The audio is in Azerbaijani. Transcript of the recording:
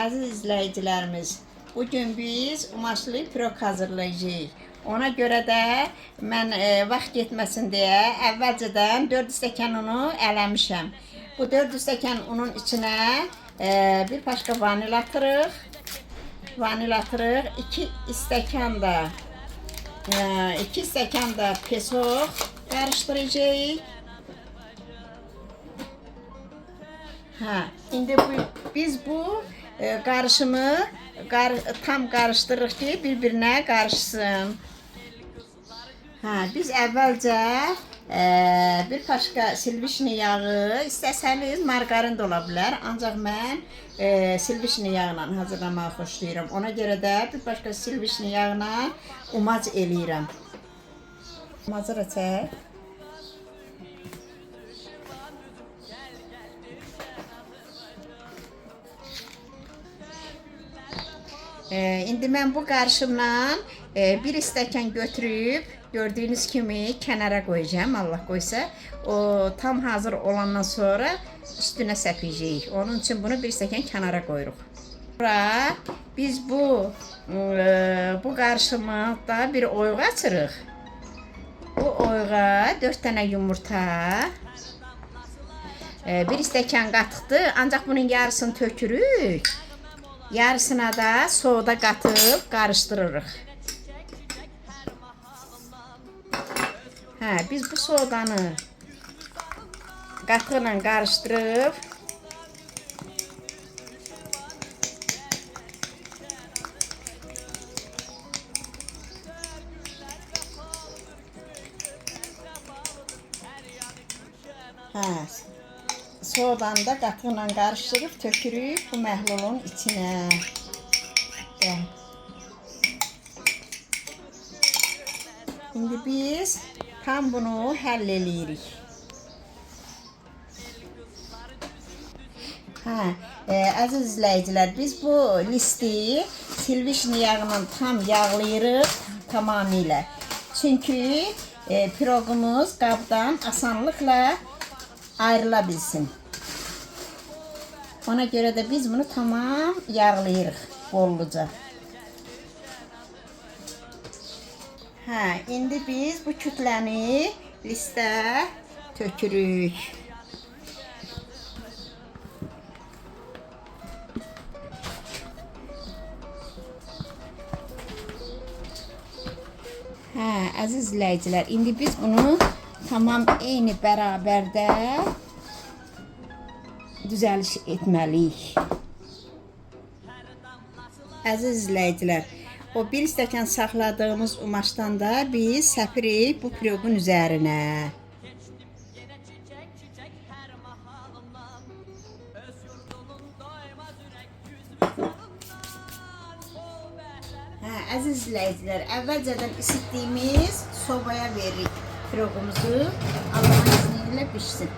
Əziz izləyicilərimiz, bugün biz umaşlı pirog hazırlayacağıq. Ona görə də mən vaxt getməsin deyə əvvəlcədən 4 stəkan unu eləmişəm. Bu 4 stəkan unun içinə bir paşka vanil atırıq. 2 stəkan da 2 stəkan da pesoq qarışdıracağıq. İndi biz bu qarışımı tam qarışdırırıq ki, bir-birinə qarışsın. Biz əvvəlcə bir paşka silvişni yağı, istəsəniz margarin də ola bilər, ancaq mən silvişni yağla hazırlamağı xoşlayıram. Ona görə də bir paşka silvişni yağla umac eləyirəm. Umacı da çək. İndi mən bu qarışımla bir stəkan götürüb gördüyünüz kimi kənara qoyacağım. Allah qoysa, o tam hazır olandan sonra üstünə səpəcəyik. Onun üçün bunu bir stəkan kənara qoyuruq. Sonra biz bu qarışımı da bir oyuğa açırıq. Bu oyuğa 4 dənə yumurta, bir stəkan qatıqdır, ancaq bunun yarısını tökürük. Yarısına da soda qatıb qarışdırırıq. Biz bu sodanı qatıqla qarışdırıb sodanı da qatıqla qarışdırıb tökürük bu məhlulun içinə. İndi biz tam bunu həll eləyirik. Əziz izləyicilər, biz bu listi silvişni yağla tam yağlayırıq tamamilə. Çünki piroqumuz qabdan asanlıqla ayrıla bilsin. Ona görə də biz bunu tamam yağlayırıq bolluca. İndi biz bu kütləni listə tökürük. Əziz izləyicilər, indi biz bunu tamam eyni bərabərdə düzəliş etməliyik. Əziz izləyicilər, o bir stəkan saxladığımız umaşdan da biz səpirik bu piroqun üzərinə. Əziz izləyicilər, əvvəlcədən isitdiyimiz sobaya veririk piroqumuzu. Allah'ın izniyle pişsin.